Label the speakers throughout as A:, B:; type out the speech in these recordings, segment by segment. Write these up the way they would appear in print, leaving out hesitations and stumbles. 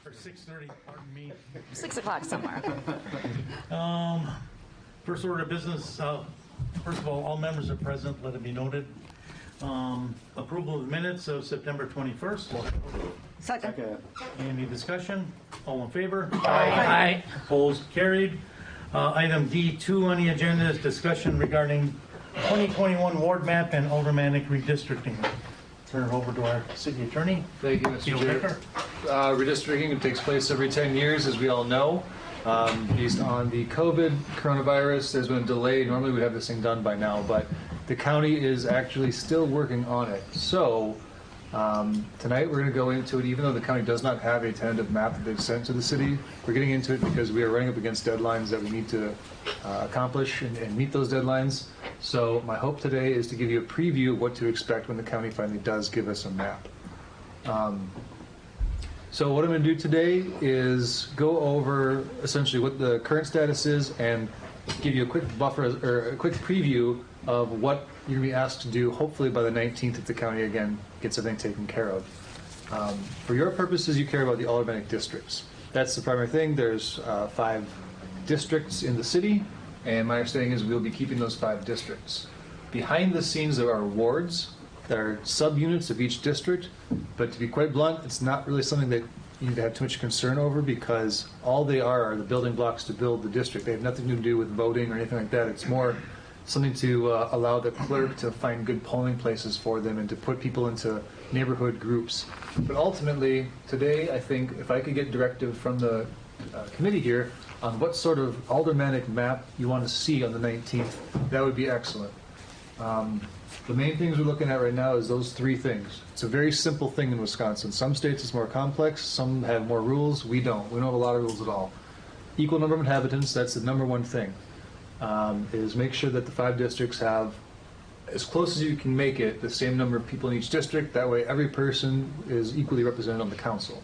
A: Or 6:30, pardon me.
B: 6 o'clock somewhere.
A: First order of business, first of all members are present, let it be noted. Approval of minutes of September 21st.
B: Second.
A: Any discussion? All in favor?
B: Aye.
A: Opposed? Carried. Item D2 on the agenda is discussion regarding 2021 ward map and aldermanic redistricting. Turn it over to our city attorney.
C: Thank you, Mr. Chair. Redistricting takes place every 10 years, as we all know. Based on the coronavirus, there's been a delay. Normally we'd have this thing done by now, but the county is actually still working on it. So tonight we're going to go into it, even though the county does not have a tentative map that they've sent to the city. We're getting into it because we are running up against deadlines that we need to accomplish and meet those deadlines. So my hope today is to give you a preview of what to expect when the county finally does give us a map. So what I'm going to do today is go over essentially what the current status is and give you a quick buffer or a quick preview of what you're going to be asked to do, hopefully by the 19th, if the county again gets everything taken care of. For your purposes, you care about the aldermanic districts. That's the primary thing. There's 5 districts in the city, and my understanding is we'll be keeping those 5 districts. Behind the scenes, there are wards that are subunits of each district, but to be quite blunt, it's not really something that you need to have too much concern over, because all they are the building blocks to build the district. They have nothing to do with voting or anything like that. It's more something to allow the clerk to find good polling places for them and to put people into neighborhood groups. But ultimately, today, I think if I could get directive from the committee here on what sort of aldermanic map you want to see on the 19th, that would be excellent. The main things we're looking at right now is those 3 things. It's a very simple thing in Wisconsin. Some states it's more complex, some have more rules. We don't. We don't have a lot of rules at all. Equal number of inhabitants, that's the number one thing, is make sure that the 5 districts have, as close as you can make it, the same number of people in each district. That way every person is equally represented on the council.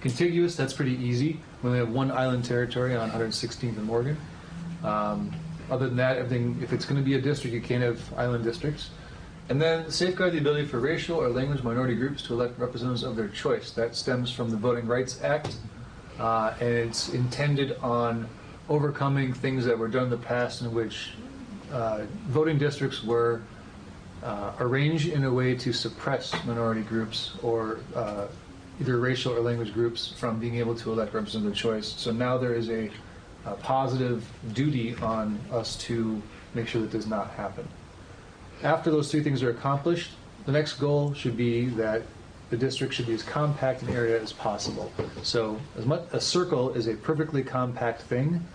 C: Contiguous, that's pretty easy. We only have 1 island territory on 116th and Morgan. Other than that, everything, if it's going to be a district, you can't have island districts. And then safeguard the ability for racial or language minority groups to elect representatives of their choice. That stems from the Voting Rights Act, and it's intended on overcoming things that were done in the past in which voting districts were arranged in a way to suppress minority groups or either racial or language groups from being able to elect representative choice. So now there is a positive duty on us to make sure that does not happen. After those 3 things are accomplished, the next goal should be that the district should be as compact an area as possible. So a circle is a perfectly compact thing.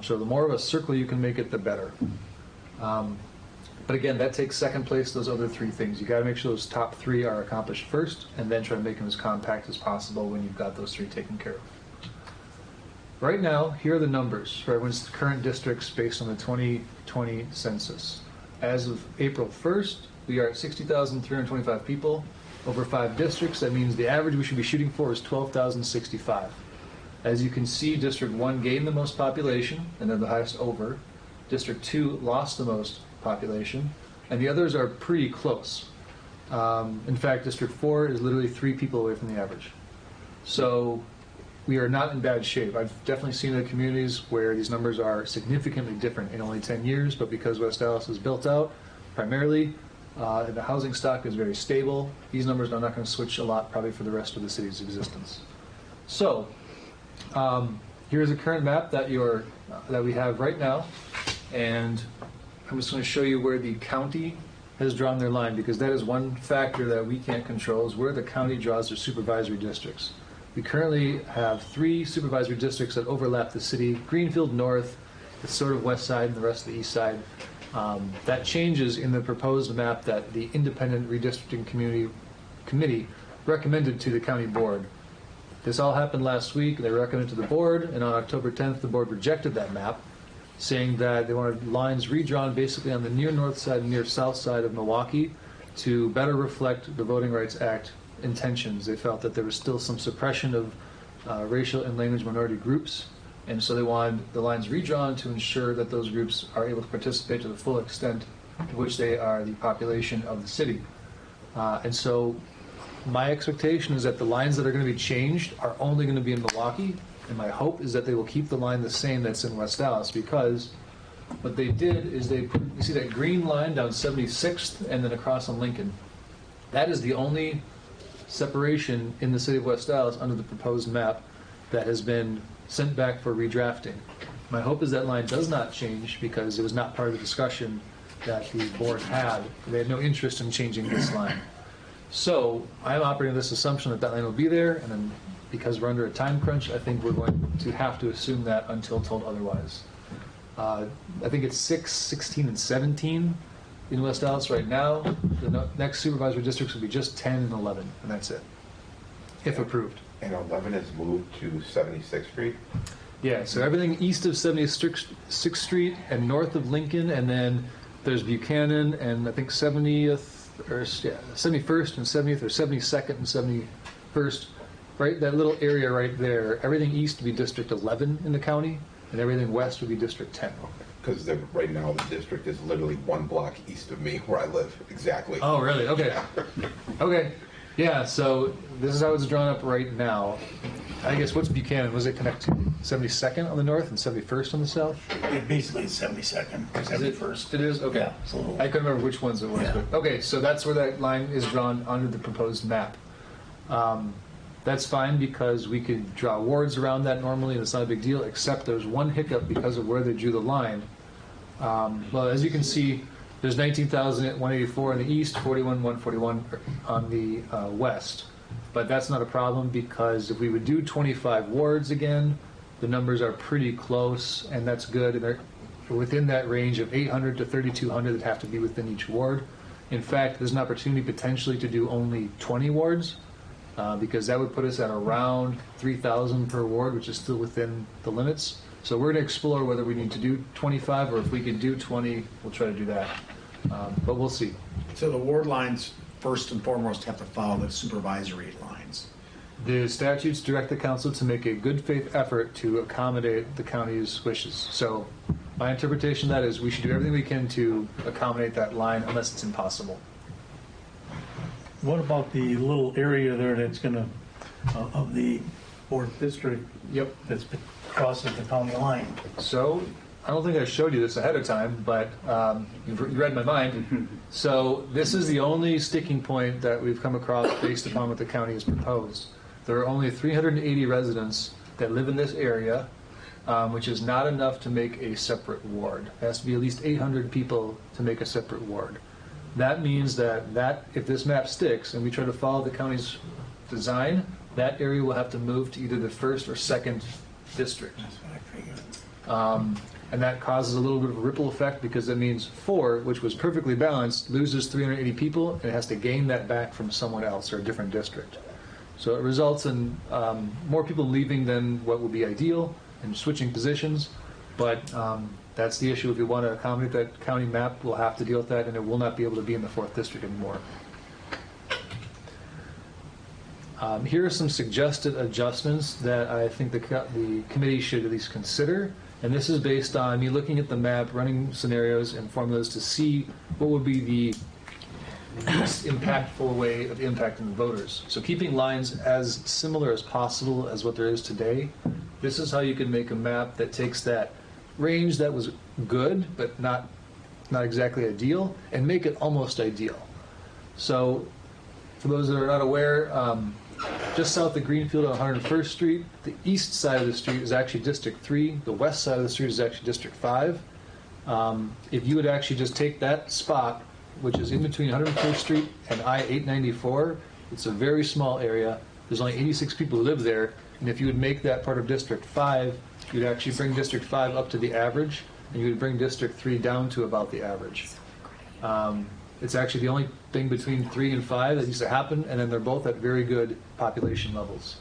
C: So the more of a circle you can make it, the better. But again, that takes second place to those other 3 things. You got to make sure those top 3 are accomplished first, and then try to make them as compact as possible when you've got those 3 taken care of. Right now, here are the numbers for everyone's current districts based on the 2020 census. As of April 1st, we are at 60,325 people. Over 5 districts, that means the average we should be shooting for is 12,065. As you can see, District 1 gained the most population, and they're the highest over. District 2 lost the most population, and the others are pretty close. In fact, District 4 is literally 3 people away from the average. So we are not in bad shape. I've definitely seen the communities where these numbers are significantly different in only 10 years, but because West Allis is built out primarily, the housing stock is very stable. These numbers are not going to switch a lot probably for the rest of the city's existence. So here's a current map that we have right now, and I'm just going to show you where the county has drawn their line, because that is one factor that we can't control, is where the county draws their supervisory districts. We currently have 3 supervisory districts that overlap the city: Greenfield North, the sort of west side, and the rest of the east side. That changes in the proposed map that the independent redistricting committee recommended to the county board. This all happened last week. They recommended to the board, and on October 10th, the board rejected that map, saying that they wanted lines redrawn basically on the near north side and near south side of Milwaukee to better reflect the Voting Rights Act intentions. They felt that there was still some suppression of racial and language minority groups, and so they wanted the lines redrawn to ensure that those groups are able to participate to the full extent to which they are the population of the city. And so My expectation is that the lines that are going to be changed are only going to be in Milwaukee, and my hope is that they will keep the line the same that's in West Dallas, because what they did is they put, you see that green line down 76th and then across on Lincoln. That is the only separation in the city of West Dallas under the proposed map that has been sent back for redrafting. My hope is that line does not change because it was not part of the discussion that the board had. They had no interest in changing this line. So I'm operating this assumption that that line will be there, and then because we're under a time crunch, I think we're going to have to assume that until told otherwise. I think it's 6, 16, and 17 in West Dallas right now. The next supervisory districts will be just 10 and 11, and that's it, if approved.
D: And 11 is moved to 76th Street?
C: Yeah, so everything east of 76th Street and north of Lincoln, and then there's Buchanan and I think 70th, or yeah, 71st and 70th, or 72nd and 71st, right? That little area right there, everything east would be District 11 in the county, and everything west would be District 10.
D: Because right now the district is literally 1 block east of me where I live, exactly.
C: Oh, really? Okay. Okay. Yeah, so this is how it's drawn up right now. I guess what's Buchanan? Was it connect to 72nd on the north and 71st on the south?
A: It basically is 72nd, 71st.
C: It is? Okay.
A: Yeah, it's a little-
C: I couldn't remember which ones it was.
A: Yeah.
C: But, okay, so that's where that line is drawn under the proposed map. That's fine because we could draw wards around that normally and it's not a big deal, except there's one hiccup because of where they drew the line. Well, as you can see, there's 19,184 in the east, 41,141 on the west. But that's not a problem because if we would do 25 wards again, the numbers are pretty close, and that's good. And they're within that range of 800 to 3,200 that have to be within each ward. In fact, there's an opportunity potentially to do only 20 wards because that would put us at around 3,000 per ward, which is still within the limits. So we're going to explore whether we need to do 25 or if we can do 20, we'll try to do that. But we'll see.
E: So the ward lines, first and foremost, have to follow the supervisory lines.
C: The statutes direct the council to make a good faith effort to accommodate the county's wishes. So my interpretation of that is we should do everything we can to accommodate that line unless it's impossible.
A: What about the little area there that's gonna, of the 4th district?
C: Yep.
A: That's crosses the county line?
C: So I don't think I showed you this ahead of time, but you read my mind. So this is the only sticking point that we've come across based upon what the county has proposed. There are only 380 residents that live in this area, which is not enough to make a separate ward. It has to be at least 800 people to make a separate ward. That means that if this map sticks and we try to follow the county's design, that area will have to move to either the 1st or 2nd district.
A: That's what I figured.
C: And that causes a little bit of a ripple effect because that means 4, which was perfectly balanced, loses 380 people and it has to gain that back from someone else or a different district. So it results in more people leaving than what would be ideal and switching positions. But that's the issue. If we want to accommodate that county map, we'll have to deal with that, and it will not be able to be in the 4th district anymore. Here are some suggested adjustments that I think the committee should at least consider. And this is based on me looking at the map, running scenarios and formulas to see what would be the least impactful way of impacting the voters. So keeping lines as similar as possible as what there is today, this is how you can make a map that takes that range that was good but not exactly ideal and make it almost ideal. So for those that are not aware, just south of Greenfield on 101st Street, the east side of the street is actually District 3. The west side of the street is actually District 5. If you would actually just take that spot, which is in between 101st Street and I-894, it's a very small area. There's only 86 people who live there. And if you would make that part of District 5, you'd actually bring District 5 up to the average, and you would bring District 3 down to about the average. It's actually the only thing between 3 and 5 that used to happen, and then they're both at very good population levels.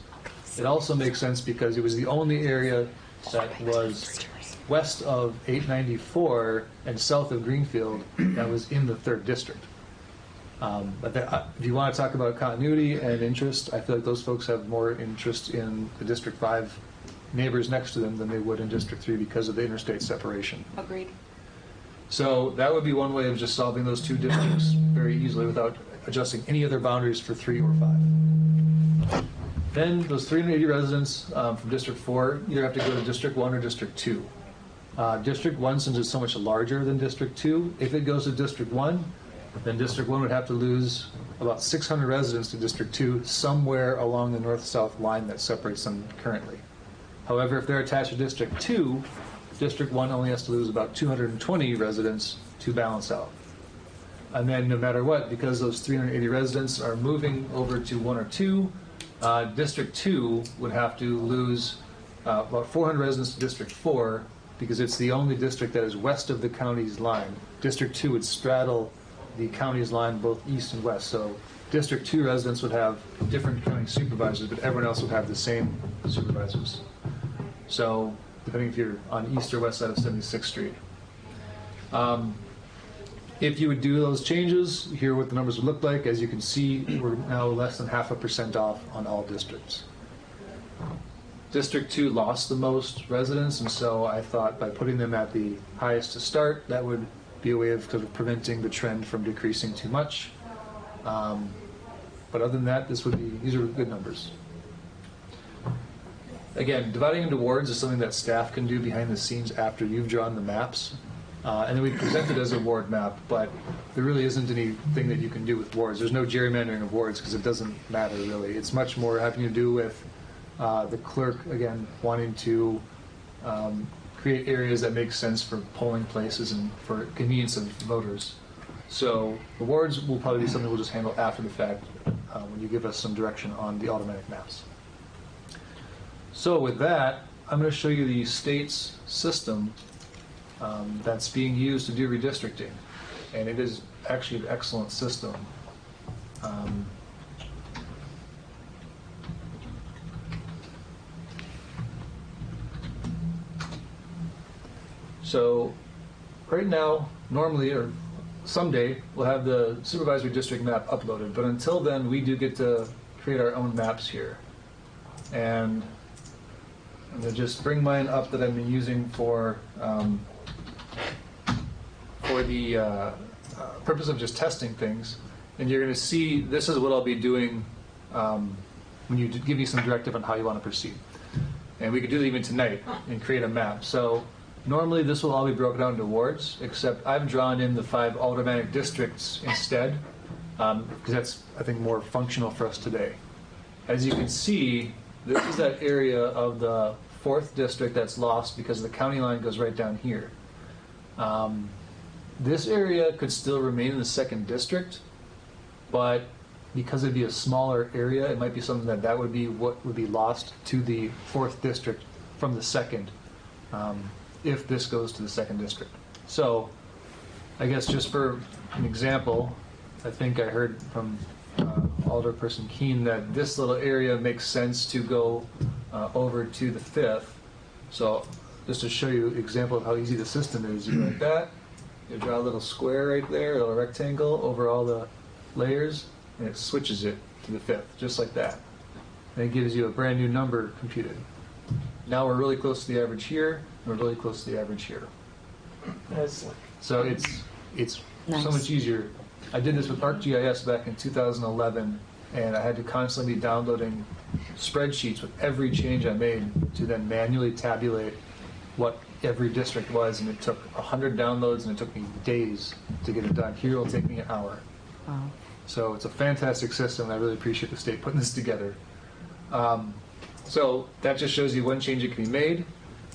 C: It also makes sense because it was the only area that was west of 894 and south of Greenfield that was in the 3rd district. But if you want to talk about continuity and interest, I feel like those folks have more interest in the District 5 neighbors next to them than they would in District 3 because of the interstate separation.
B: Agreed.
C: So that would be one way of just solving those two districts very easily without adjusting any other boundaries for 3 or 5. Then those 380 residents from District 4 either have to go to District 1 or District 2. District 1, since it's so much larger than District 2, if it goes to District 1, then District 1 would have to lose about 600 residents to District 2 somewhere along the north-south line that separates them currently. However, if they're attached to District 2, District 1 only has to lose about 220 residents to balance out. And then no matter what, because those 380 residents are moving over to 1 or 2, District 2 would have to lose about 400 residents to District 4 because it's the only district that is west of the county's line. District 2 would straddle the county's line both east and west. So District 2 residents would have different county supervisors, but everyone else would have the same supervisors. So depending if you're on east or west side of 76th Street. If you would do those changes, here what the numbers would look like. As you can see, we're now less than 0.5% off on all districts. District 2 lost the most residents, and so I thought by putting them at the highest to start, that would be a way of preventing the trend from decreasing too much. But other than that, these are good numbers. Again, dividing into wards is something that staff can do behind the scenes after you've drawn the maps. And then we present it as a ward map, but there really isn't anything that you can do with wards. There's no gerrymandering of wards because it doesn't matter really. It's much more having to do with the clerk, again, wanting to create areas that make sense for polling places and for convenience of voters. So the wards will probably be something we'll just handle after the fact when you give us some direction on the automatic maps. So with that, I'm going to show you the state's system that's being used to do redistricting. And it is actually an excellent system. So right now, normally, or someday, we'll have the supervisory district map uploaded. But until then, we do get to create our own maps here. And I'm going to just bring mine up that I've been using for the purpose of just testing things. And you're going to see this is what I'll be doing when you give me some directive on how you want to proceed. And we could do it even tonight and create a map. So normally this will all be broken down into wards, except I've drawn in the 5 automatic districts instead, because that's, I think, more functional for us today. As you can see, this is that area of the 4th district that's lost because the county line goes right down here. This area could still remain in the 2nd district, but because it'd be a smaller area, it might be something that would be what would be lost to the 4th district from the 2nd, if this goes to the 2nd district. So I guess just for an example, I think I heard from Alderperson Keene that this little area makes sense to go over to the 5th. So just to show you an example of how easy the system is, you like that, you draw a little square right there, a little rectangle over all the layers, and it switches it to the 5th, just like that. And it gives you a brand new number computed. Now we're really close to the average here, and we're really close to the average here. So it's
B: Nice.
C: so much easier. I did this with ArcGIS back in 2011, and I had to constantly be downloading spreadsheets with every change I made to then manually tabulate what every district was, and it took 100 downloads, and it took me days to get it done. Here it'll take me an hour.
B: Wow.
C: So it's a fantastic system, and I really appreciate the state putting this together. So that just shows you one change that can be made,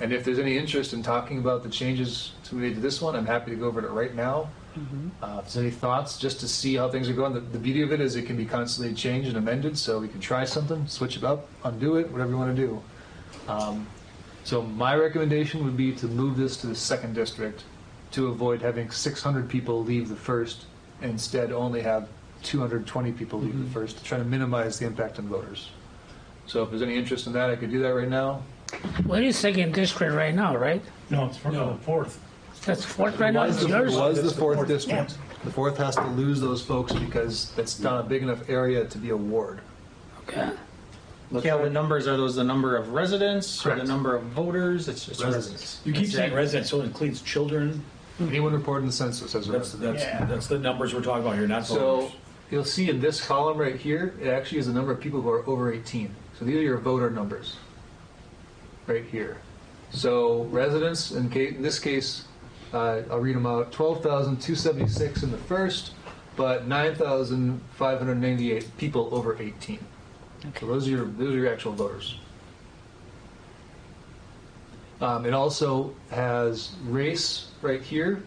C: and if there's any interest in talking about the changes to be made to this one, I'm happy to go over it right now. If there's any thoughts, just to see how things are going. The beauty of it is it can be constantly changed and amended, so we can try something, switch it up, undo it, whatever you want to do. So my recommendation would be to move this to the 2nd district to avoid having 600 people leave the 1st, and instead only have 220 people leave the 1st, to try to minimize the impact on voters. So if there's any interest in that, I could do that right now.
F: Where is 2nd district right now, right?
A: No, it's for the 4th.
F: That's 4th right now,
C: Was
F: it's
C: the,
F: yours?
C: was the 4th district. The 4th has to lose those folks because that's not a big enough area to be a ward.
F: Okay.
G: Yeah, the numbers, are those the number of residents or
C: Correct.
G: the number of voters? It's
C: Residents.
E: You keep saying residents, so it includes children.
C: Anyone reported in the census as a
E: That's
C: resident.
E: that's the numbers we're talking about here, not
C: So
E: voters.
C: you'll see in this column right here, it actually is the number of people who are over 18. So these are your voter numbers right here. So residents, in this case, I'll read them out, 12,276 in the first, but 9,598 people over 18. So those are your actual voters. It also has race right here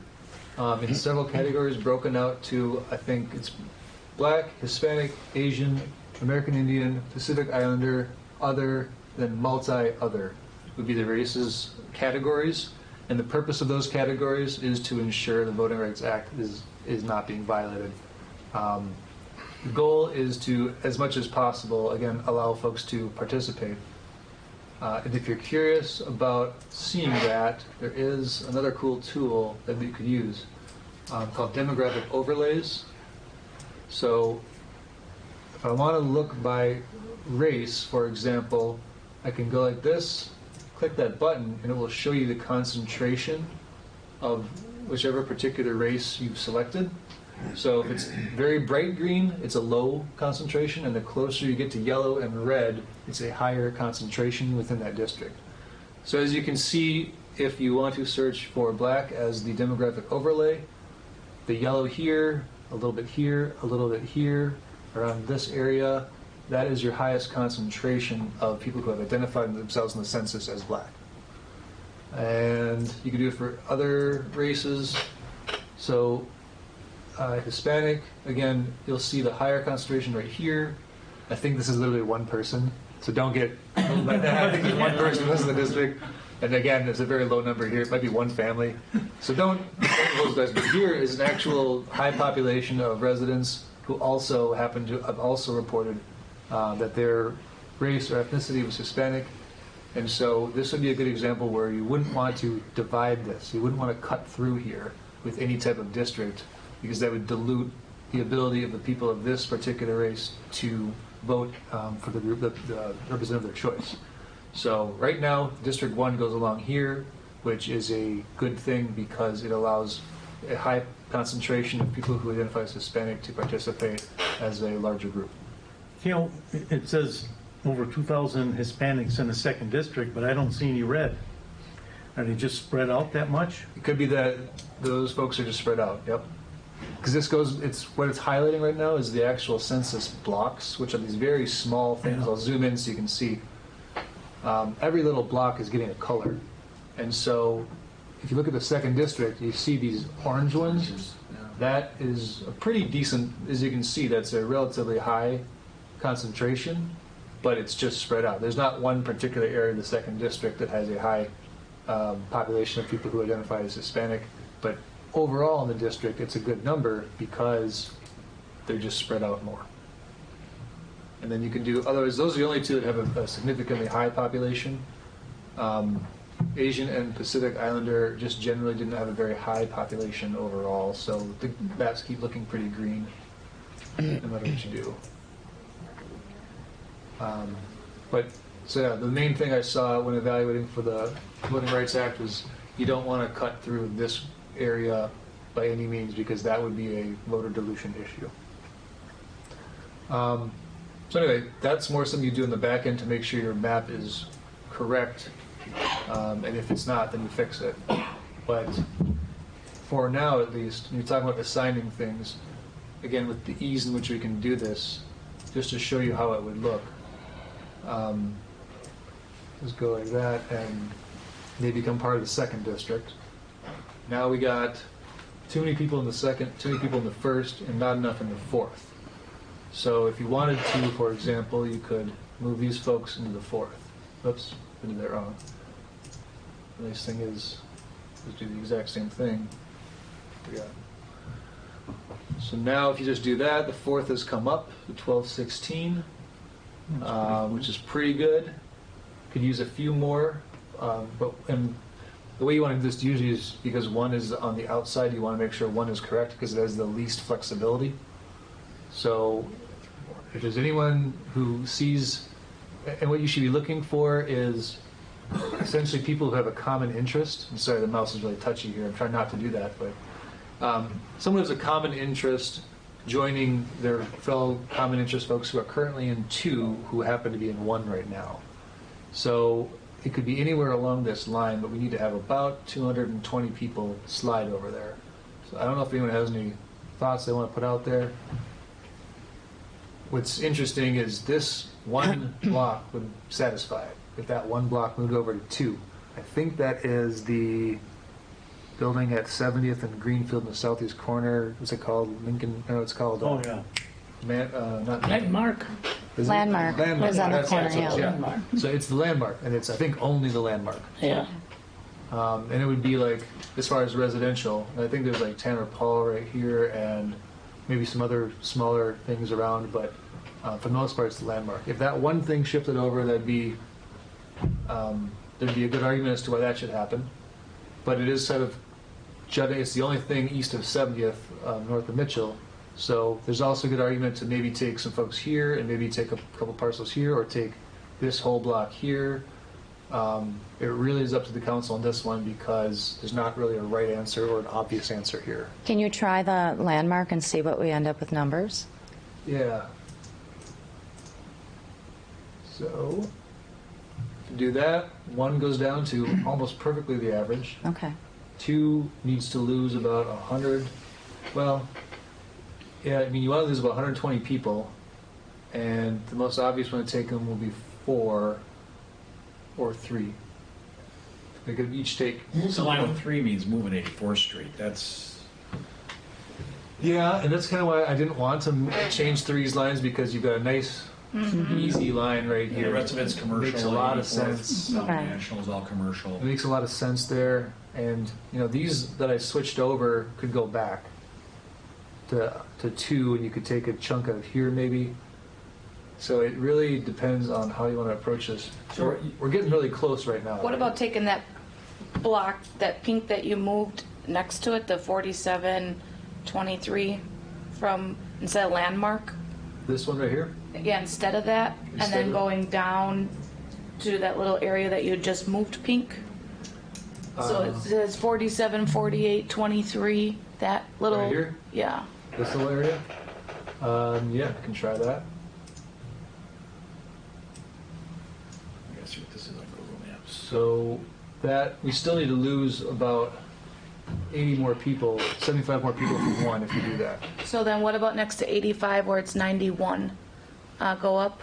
C: in several categories broken out to, I think it's Black, Hispanic, Asian, American Indian, Pacific Islander, other, then multi-other would be the races categories. And the purpose of those categories is to ensure the Voting Rights Act is not being violated. The goal is to, as much as possible, again, allow folks to participate. And if you're curious about seeing that, there is another cool tool that you could use called demographic overlays. So if I want to look by race, for example, I can go like this, click that button, and it will show you the concentration of whichever particular race you've selected. So if it's very bright green, it's a low concentration, and the closer you get to yellow and red, it's a higher concentration within that district. So as you can see, if you want to search for Black as the demographic overlay, the yellow here, a little bit here, a little bit here, around this area, that is your highest concentration of people who have identified themselves in the census as Black. And you can do it for other races. So Hispanic, again, you'll see the higher concentration right here. I think this is literally one person, so don't get fooled by that. I think it's one person lives in the district. And again, there's a very low number here. It might be one family. So don't those guys. But here is an actual high population of residents who also happen to have also reported that their race or ethnicity was Hispanic. And so this would be a good example where you wouldn't want to divide this. You wouldn't want to cut through here with any type of district, because that would dilute the ability of the people of this particular race to vote for the representative of their choice. So right now, District 1 goes along here, which is a good thing because it allows a high concentration of people who identify as Hispanic to participate as a larger group.
A: You know, it says over 2,000 Hispanics in the second district, but I don't see any red. Are they just spread out that much?
C: It could be that those folks are just spread out, yep. Because this goes, what it's highlighting right now is the actual census blocks, which are these very small things. I'll zoom in so you can see. Every little block is getting a color. And so if you look at the second district, you see these orange ones. That is a pretty decent, as you can see, that's a relatively high concentration, but it's just spread out. There's not one particular area of the second district that has a high population of people who identify as Hispanic, but overall in the district, it's a good number because they're just spread out more. And then you can do, otherwise, those are the only two that have a significantly high population. Asian and Pacific Islander just generally didn't have a very high population overall, so the maps keep looking pretty green no matter what you do. So yeah, the main thing I saw when evaluating for the Voting Rights Act was you don't want to cut through this area by any means because that would be a voter dilution issue. So anyway, that's more something you do in the back end to make sure your map is correct. And if it's not, then you fix it. But for now, at least, when you're talking about assigning things, again, with the ease in which we can do this, just to show you how it would look. Just go like that, and they become part of the second district. Now we got too many people in the second, too many people in the first, and not enough in the fourth. So if you wanted to, for example, you could move these folks into the fourth. Oops, I did that wrong. The nice thing is, let's do the exact same thing. So now if you just do that, the fourth has come up to 1216, which is pretty good. Could use a few more, and the way you want to do this usually is because one is on the outside, you want to make sure one is correct because it has the least flexibility. So if there's anyone who sees, and what you should be looking for is essentially people who have a common interest. I'm sorry, the mouse is really touchy here. I'm trying not to do that, but someone who has a common interest joining their fellow common interest folks who are currently in 2 who happen to be in 1 right now. So it could be anywhere along this line, but we need to have about 220 people slide over there. So I don't know if anyone has any thoughts they want to put out there. What's interesting is this 1 block would satisfy it if that 1 block moved over to 2. I think that is the building at 70th and Greenfield in the southeast corner. What's it called? Lincoln? No, it's called.
A: Oh, yeah.
C: Not
F: Landmark.
C: is it?
B: Landmark.
C: Landmark.
B: Was on the
C: That's
B: corner,
C: what it is,
B: yeah.
F: Landmark.
C: So it's the landmark, and it's I think only the landmark.
F: Yeah.
C: And it would be like as far as residential. I think there's like Tanner Paul right here, and maybe some other smaller things around, but for the most part, it's the landmark. If that one thing shifted over, there'd be a good argument as to why that should happen. But it is sort of jutting. It's the only thing east of 70th, north of Mitchell. So there's also a good argument to maybe take some folks here and maybe take a couple parcels here, or take this whole block here. It really is up to the council on this one because there's not really a right answer or an obvious answer here.
B: Can you try the landmark and see what we end up with numbers?
C: Yeah. So, to do that, 1 goes down to almost perfectly the average.
B: Okay.
C: 2 needs to lose about 100. Well, yeah, I mean, you want to lose about 120 people, and the most obvious one to take them will be 4 or 3. They could each take.
E: So line with 3 means moving 84th Street. That's
C: Yeah, and that's kind of why I didn't want to change 3's lines, because you've got a nice, easy line right
E: the
C: here.
E: rest of it's commercial.
C: Makes a lot of
E: 84th,
C: sense.
E: South
B: Right.
E: National is all commercial.
C: It makes a lot of sense there, and these that I switched over could go back to 2, and you could take a chunk out of here maybe. So it really depends on how you want to approach this.
E: So
C: We're getting really close right now.
H: What about taking that block, that pink that you moved next to it, the 4723 from, instead of landmark?
C: This one right here?
H: Yeah, instead of that, and
C: Instead
H: then
C: of-
H: going down to that little area that you just moved pink? So it says 47, 48, 23, that little.
C: Right here?
H: Yeah.
C: This little area? Yeah, I can try that.
E: I gotta see what this is on Google Maps.
C: So that, we still need to lose about 80 more people, 75 more people from 1 if you do that.
H: So then what about next to 85 where it's 91? Go up,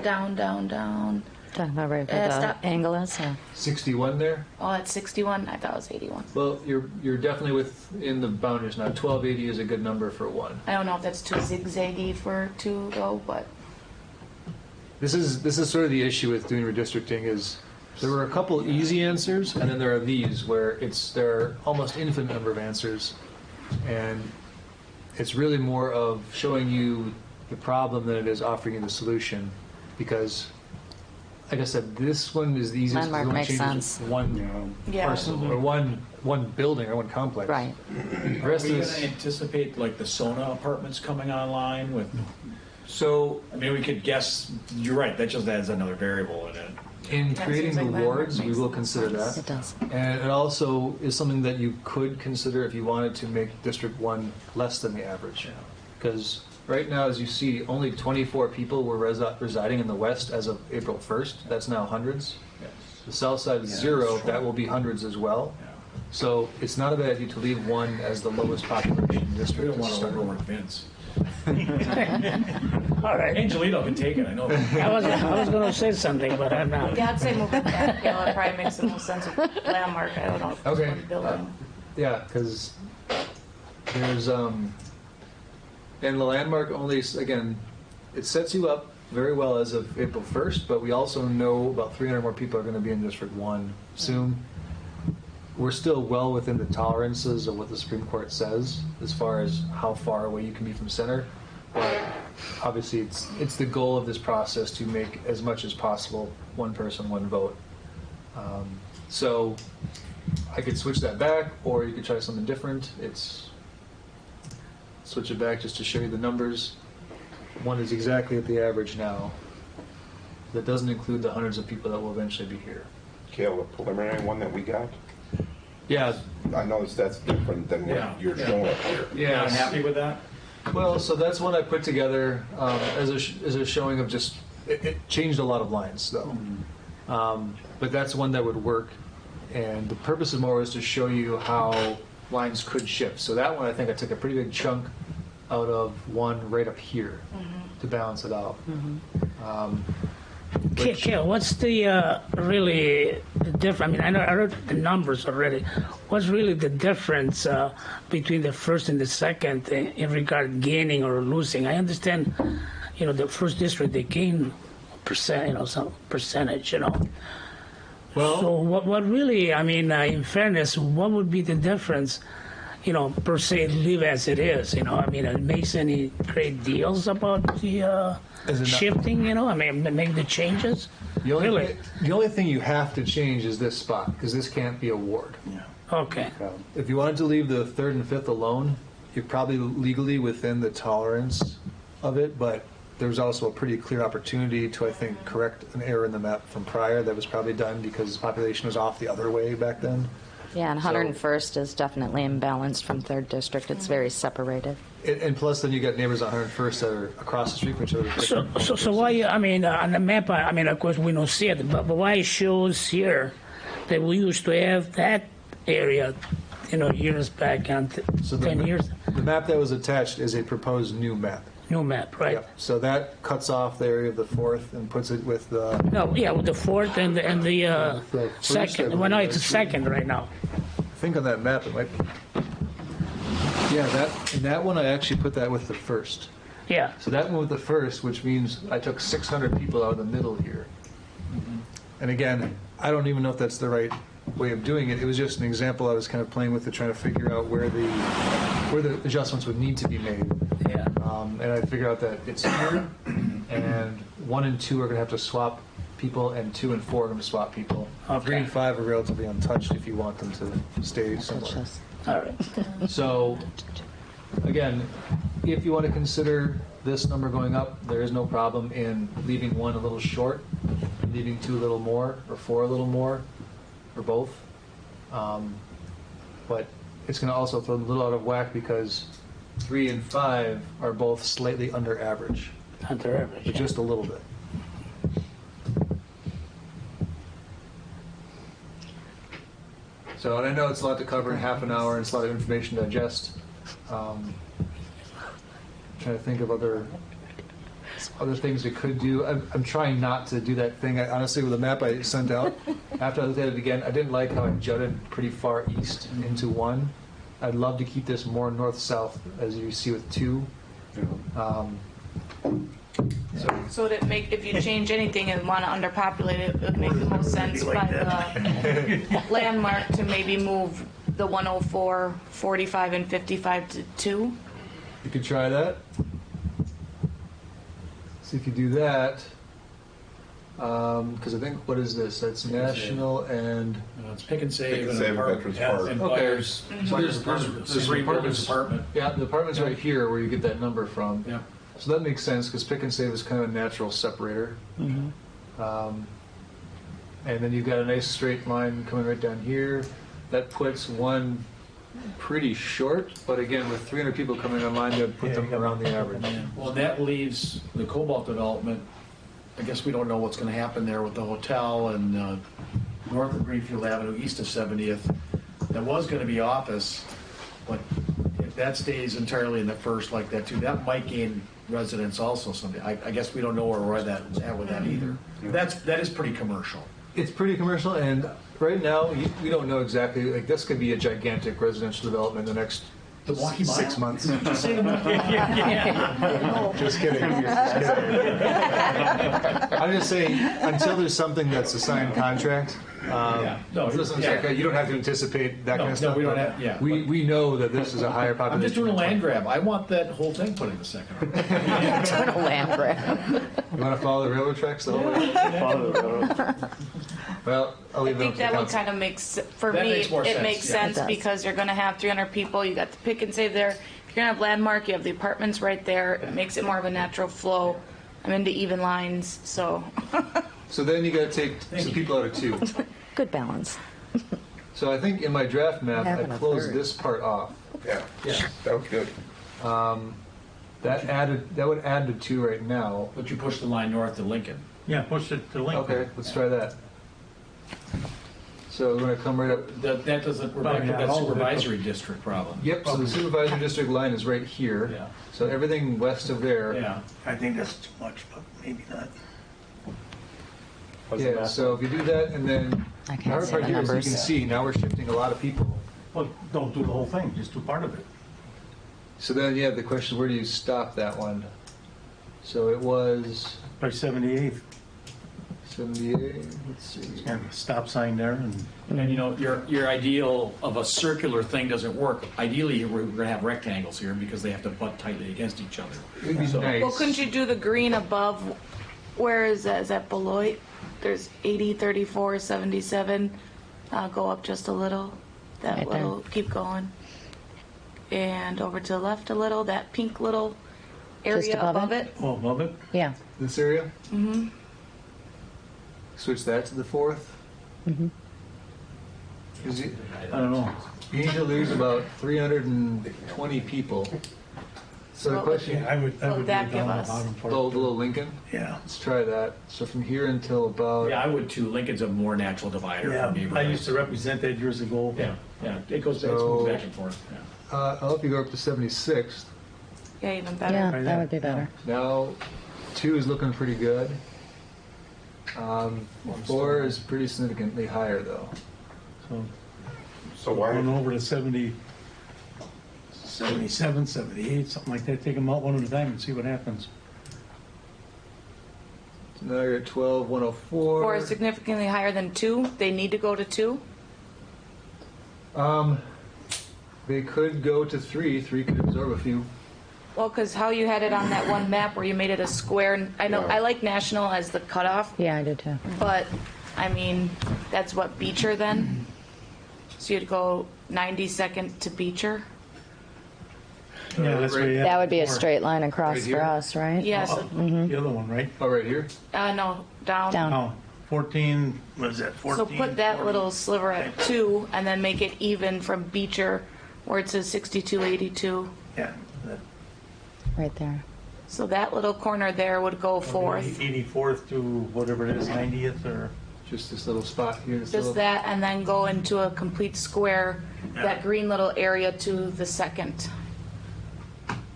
H: down, down, down.
B: Talking about right where the
H: Stop.
B: angle is? Or?
C: 61 there?
H: Oh, it's 61? I thought it was 81.
C: Well, you're definitely within the boundaries now. 1280 is a good number for 1.
H: I don't know if that's too zigzaggy for 2 though, but
C: This is sort of the issue with doing redistricting is there were a couple easy answers, and then there are these where there are almost infinite number of answers, and it's really more of showing you the problem than it is offering you the solution, because like I said, this one is the easiest.
B: Landmark
C: because it only
B: makes
C: changes
B: sense.
C: One
H: Yeah.
C: parcel or one building or one complex.
B: Right.
C: The
E: Are
C: rest
E: we
C: of
E: going to
C: this,
E: anticipate like the Sona apartments coming online with?
C: so
E: I mean, we could guess. You're right. That just adds another variable in it.
C: in
H: That
C: creating
H: seems
C: the
H: like Landmark
C: wards, we
H: makes
C: will
H: the most
C: consider
H: sense.
C: that.
B: It does.
C: And it also is something that you could consider if you wanted to make District 1 less than the average. Because right now, as you see, only 24 people were residing in the west as of April 1st. That's now hundreds.
E: Yes.
C: The south side is
E: Yeah,
C: 0.
E: that's
C: That
E: true.
C: will be hundreds as well.
E: Yeah.
C: So it's not a bad idea to leave 1 as the lowest population
E: We
C: district
E: don't
C: to
E: want to
C: start.
E: overwork Vince.
F: All right.
E: Angelito can take it. I know.
F: I was going to say something, but I'm not.
H: yeah, I'd say move it back. Yeah, that probably makes the most sense with landmark. I don't know if it's
C: Okay.
H: one building.
C: Yeah, because there's and the landmark only, again, it sets you up very well as of April 1st, but we also know about 300 more people are going to be in District 1 soon. We're still well within the tolerances of what the Supreme Court says as far as how far away you can be from center. But obviously, it's the goal of this process to make as much as possible one person, one vote. So I could switch that back, or you could try something different. Switch it back just to show you the numbers. 1 is exactly at the average now. That doesn't include the hundreds of people that will eventually be here.
D: Kale, the preliminary one that we got,
C: Yeah,
D: I noticed that's different than
E: Yeah.
D: what you're showing up here.
E: You're not happy with that?
C: Well, so that's one I put together as a showing of just, it changed a lot of lines though. But that's one that would work. And the purpose of more was to show you how lines could shift. So that one, I think I took a pretty big chunk out of one right up here to balance it out.
F: Okay, what's the really the difference? I mean, I heard the numbers already. What's really the difference between the first and the second in regard gaining or losing? I understand, the first district they gain percent, some percentage,
C: Well,
F: So what really? In fairness, what would be the difference? Per se, leave as it is. It makes any great deals about the
C: Is it not-
F: shifting. Make the changes.
C: the only,
F: Really?
C: the only thing you have to change is this spot, because this can't be a ward.
F: Okay.
C: If you wanted to leave the third and fifth alone, you're probably legally within the tolerance of it, but there's also a pretty clear opportunity to, I think, correct an error in the map from prior that was probably done because population was off the other way back then.
B: Yeah, and 101st is definitely imbalanced from 3rd District. It's very separated.
C: And plus, then you got neighbors on 101st that are across the street from each other.
F: So why, on the map, of course, we don't see it, but why it shows here that we used to have that area, years back, on
C: So
F: 10 years,
C: The map that was attached is a proposed new map.
F: new map, right?
C: Yep. So that cuts off the area of the 4th and puts it with the.
F: No, yeah, with the 4th and the
C: The first, I
F: second. Well, no,
C: believe,
F: it's the second right now.
C: I think on that map it might be. Yeah, that one I actually put that with the first.
F: Yeah.
C: So that one with the first, which means I took 600 people out of the middle here. And again, I don't even know if that's the right way of doing it. It was just an example I was kind of playing with to try to figure out where the adjustments would need to be made.
F: Yeah.
C: And I figured out that it's here, and 1 and 2 are going to have to swap people, and 2 and 4 are going to swap people.
F: Okay.
C: 3 and 5 are relatively untouched if you want them to stay
B: It's
C: similar.
B: just-
F: All right.
C: So, again, if you want to consider this number going up, there is no problem in leaving 1 a little short, leaving 2 a little more, or 4 a little more, or both. But it's going to also throw them a little out of whack because 3 and 5 are both slightly under average,
F: Under average.
C: but just a little bit. So, and I know it's a lot to cover in half an hour, and it's a lot of information to digest. Trying to think of other things we could do. I'm trying not to do that thing. Honestly, with the map I sent out, after I looked at it again, I didn't like how it jutted pretty far east into 1. I'd love to keep this more north-south, as you see with 2.
H: So that if you change anything and want to underpopulate it, it would make the most sense by the landmark to maybe move the 104, 45, and 55 to 2.
C: You could try that. So you could do that. Because I think, what is this? That's national and...
E: It's Pick and Save
D: Pick and
E: and
D: Save,
E: apartment.
D: Veterans Park.
E: And
C: Okay.
E: Byers.
C: So there's
E: Three
C: apartments.
E: apartment.
C: Yeah, the apartment's right here where you get that number from.
E: Yeah.
C: So that makes sense because Pick and Save is kind of a natural separator. And then you've got a nice straight line coming right down here. That puts 1 pretty short, but again, with 300 people coming online, that would put them around the average.
E: Well, that leaves the Cobalt development. I guess we don't know what's going to happen there with the hotel and north of Greenfield Avenue, east of 70th. That was going to be office, but if that stays entirely in the first like that too, that might gain residents also someday. I guess we don't know where we're at with that either. That is pretty commercial.
C: It's pretty commercial, and right now, we don't know exactly, like, this could be a gigantic residential development in the next
E: The Milwaukee Mile?
C: 6 months.
E: Just say the Milwaukee Mile.
C: Just kidding. I'm just saying, until there's something that's a signed contract,
E: No,
C: listen, it's
E: yeah.
C: like, you don't have to anticipate that
E: No,
C: kind of stuff.
E: no, we don't
C: but
E: have- yeah.
C: We know that this is a higher population.
E: I'm just doing a land grab. I want that whole thing put in the second.
B: Doing a land grab.
C: You want to follow the railroad tracks the whole way? Well, I'll
H: I
C: leave it up
H: think
C: to the
H: that one
C: council.
H: kind of makes, for
E: That
H: me,
E: makes more
H: it
E: sense,
H: makes
E: yeah.
H: sense
B: It does.
H: because you're going to have 300 people. You got the Pick and Save there. If you're going to have landmark, you have the apartments right there. It makes it more of a natural flow. I'm into even lines, so.
C: So then you got to take some people out of 2.
B: Good balance.
C: So I think in my draft map, I
B: Having a
C: closed
B: third.
C: this part off.
D: Yeah, that was good.
C: That would add to 2 right now.
E: But you push the line north to Lincoln.
A: Yeah, push it to Lincoln.
C: Okay, let's try that. So we're gonna come right up.
E: That doesn't, we're back to that supervisory district problem.
C: Yep, so the supervisory district line is right here.
E: Yeah.
C: So everything west of there.
E: Yeah.
A: I think that's too much, but maybe not.
C: Yeah, so if you do that, and then,
B: I
C: the
B: can't
C: hard
B: see
C: part
B: the
C: here is you
B: numbers.
C: can see, now we're shifting a lot of people.
A: Well, don't do the whole thing, just do part of it.
C: So then, yeah, the question, where do you stop that one? So it was
A: By 78th,
C: 78, let's see.
A: and stop sign there, and
E: And you know, your ideal of a circular thing doesn't work. Ideally, we're gonna have rectangles here because they have to butt tightly against each other.
C: It'd be
E: So-
C: nice.
H: Well, couldn't you do the green above? Where is that? Is that Beloit? There's 80, 34, 77. Go up just a little. That
B: Right there.
H: little, keep going. And over to the left a little, that pink little area
B: above
H: above
B: it?
H: it.
A: oh, above it.
B: Yeah.
C: This area? Mm-hmm. Switch that to the 4th? Mm-hmm.
A: I don't know.
C: You need to lose about 320 people. So the
H: Well,
C: question,
A: Yeah, I would
H: What would that
A: be
H: give
A: down
H: us?
A: the bottom part.
C: the little Lincoln?
A: Yeah.
C: Let's try that. So from here until about,
E: Yeah, I would too. Lincoln's a more natural divider
A: Yeah,
E: for neighborhoods.
A: I used to represent that years ago.
E: Yeah, yeah, it goes,
C: So-
E: it moves back and forth, yeah.
C: I'll help you go up to 76th.
H: Yeah, even better.
B: Yeah,
A: Right
B: that
A: there.
B: would be better.
C: Now, 2 is looking pretty good. 4 is pretty significantly higher though.
A: So
D: So
A: going
D: why,
A: over to 70, 77, 78, something like that. Take them out one at a time and see what happens.
C: So now you're at 12, 104.
H: 4 is significantly higher than 2. They need to go to 2.
C: They could go to 3. 3 could absorb a few.
H: Well, because how you had it on that one map where you made it a square. I know
D: Yeah.
H: I like national as the cutoff,
B: Yeah, I do too.
H: but I mean that's what Beecher then. So you'd go 92nd to Beecher.
A: Yeah, that's where you have
B: That would be a
A: four.
B: straight line across
C: Right here?
B: for us, right?
H: Yes.
A: Oh, the other one, right?
C: Oh, right here?
H: No, down.
B: Down.
A: Oh, 14, what is that, 14?
H: So put that
A: 40?
H: little sliver at 2, and then make it even from Beecher, where it says 6282.
A: Yeah. that-
B: Right there.
H: So that little corner there would go 4th.
A: 84th to whatever it is, 90th, or,
C: Just this little spot here. This
H: Just
C: little,
H: that, and then go into a complete square, that green little area to the 2nd.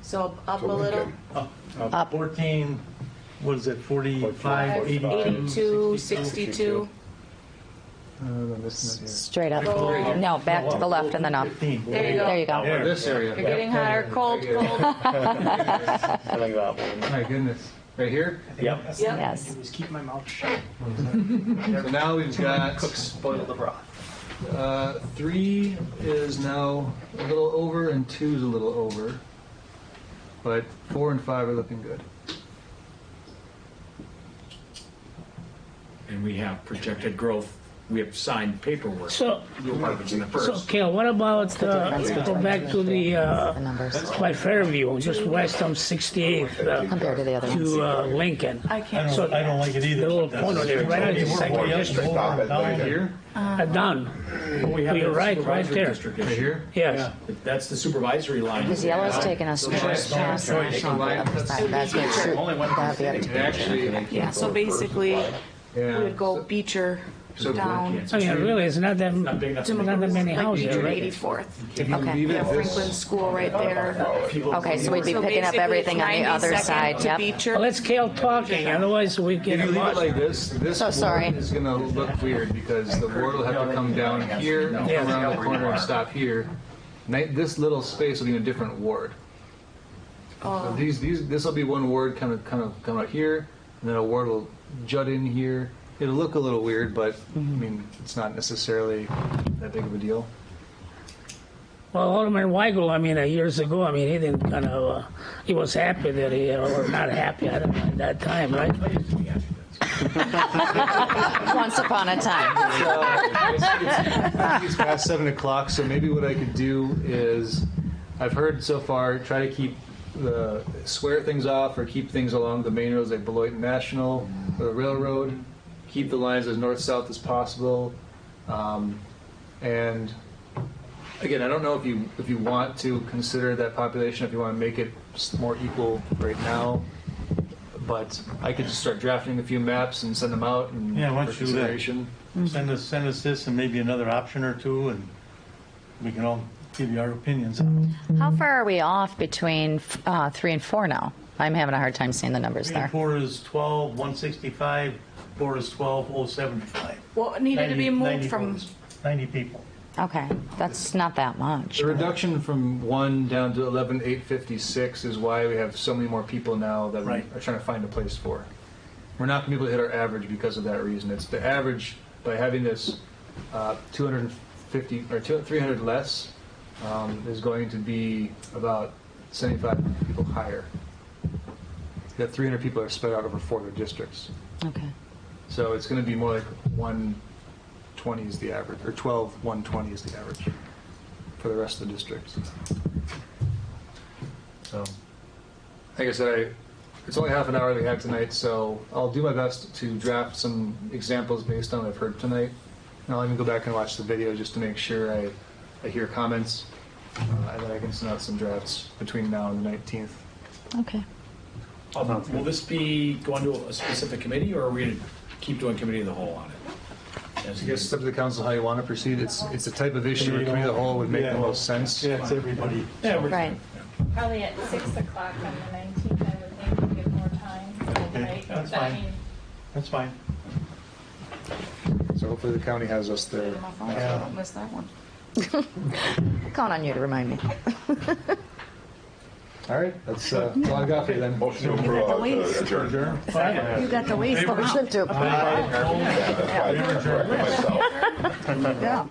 H: So up a
D: So
H: little.
D: Lincoln.
B: Up.
A: 14, what is it, 45, 82?
H: 82, 62.
C: I'm missing it here.
B: Straight up.
H: Go.
B: No, back to the left and then up.
A: 15.
H: There you go.
B: There you go.
A: There.
C: This area.
H: You're getting hotter, cold, cold.
C: My goodness. Right here?
E: Yep.
H: Yep.
B: Yes.
F: Just keep my mouth shut.
C: So now we've got,
G: Spoil the broth.
C: 3 is now a little over and 2 is a little over. But 4 and 5 are looking good.
E: And we have projected growth. We have signed paperwork.
F: So,
E: Apartments in the
F: so,
E: first.
F: Kel, what about, go back to the,
B: The numbers
F: by Fairview, just west on 68th,
B: compared to the other ones.
F: to Lincoln.
H: I
A: I
H: can't.
A: don't, I don't like it either.
F: The little corner there, right on the second district.
D: Stop it right
C: Here?
F: Down.
E: We have
F: You're
E: the
F: right
E: supervisory
F: there.
E: district
C: Right
E: issue.
C: here?
F: Yes.
E: That's the supervisory line.
B: This yellow's taking us straight past the other side. That's good. That'd be
C: It actually,
H: Yeah, so basically, we
C: yeah.
H: would go Beecher
C: So
H: down
F: I mean, really, it's not that,
E: Not big enough
H: to
E: to
F: not that many
H: like
F: houses,
H: Beecher
F: right?
H: 84th.
C: If you
B: Okay.
C: leave
H: Yeah,
C: it
H: Franklin
C: this,
H: School right there.
B: Okay, so we'd be
H: So
B: picking up
H: basically,
B: everything on the other
H: 92nd
B: side,
H: to
B: yep.
H: Beecher.
F: Well, let's Kel talking, otherwise we
C: if
F: get
C: you leave it
F: lost.
C: like this
B: So sorry.
C: ward is gonna look weird because the ward will have to come down here, come
F: Yeah.
C: around the corner and stop here. This little space will be in a different ward. So this will be one ward kind of come out here, and then a ward will jut in here. It'll look a little weird, but I mean, it's not necessarily that big of a deal.
F: Well, Alderman Weigel, I mean, years ago, I mean, he didn't kind of, he was happy that he, or not happy, I don't know, at that time, right?
B: Once upon a time.
C: It's past 7 o'clock, so maybe what I could do is, I've heard so far, try to keep square things off or keep things along the main roads like Beloit National or the railroad. Keep the lines as north-south as possible. And Again, I don't know if you want to consider that population, if you want to make it more equal right now, but I could just start drafting a few maps and send them out and
A: Yeah, why
C: for
A: don't you do that?
C: consideration.
A: Send us this and maybe another option or two, and we can all give you our opinions on it.
B: How far are we off between 3 and 4 now? I'm having a hard time seeing the numbers
A: 3
B: there.
A: and 4 is 12,165, 4 is 12,075.
H: Well, it needed to be
A: 90
H: moved from,
A: votes, 90 people.
B: Okay, that's not that much.
C: The reduction from 1 down to 11,856 is why we have so many more people now that
A: Right.
C: we are trying to find a place for. We're not going to be able to hit our average because of that reason. It's the average by having this 250 or 300 less is going to be about 75 people higher. That 300 people are spread out over 4 other districts.
B: Okay.
C: So it's going to be more like 120 is the average, or 120 is the average for the rest of the districts. So, like I said, it's only half an hour that we have tonight, so I'll do my best to draft some examples based on what I've heard tonight. And I'll even go back and watch the video just to make sure I hear comments, and then I can send out some drafts between now and the 19th.
B: Okay.
E: Will this be going to a specific committee, or are we going to keep doing committee of the whole on it?
C: I guess it's up to the council how you want to proceed. It's a type of issue where committee of the whole would make the most sense.
A: Yeah, it's everybody.
E: Yeah, we're-
B: Right.
I: Probably at 6 o'clock on the 19th, I would think, to give more time.
A: Okay,
I: right?
A: that's
I: I
A: fine.
I: mean,
A: That's fine.
C: So hopefully the county has us there.
H: my phone, so I don't miss that one.
B: I'm calling on you to remind me.
C: All right, that's all I got for you then.
D: Motion to adjourn.
B: You got the waste motion to approve.
D: Myself.
B: Yeah.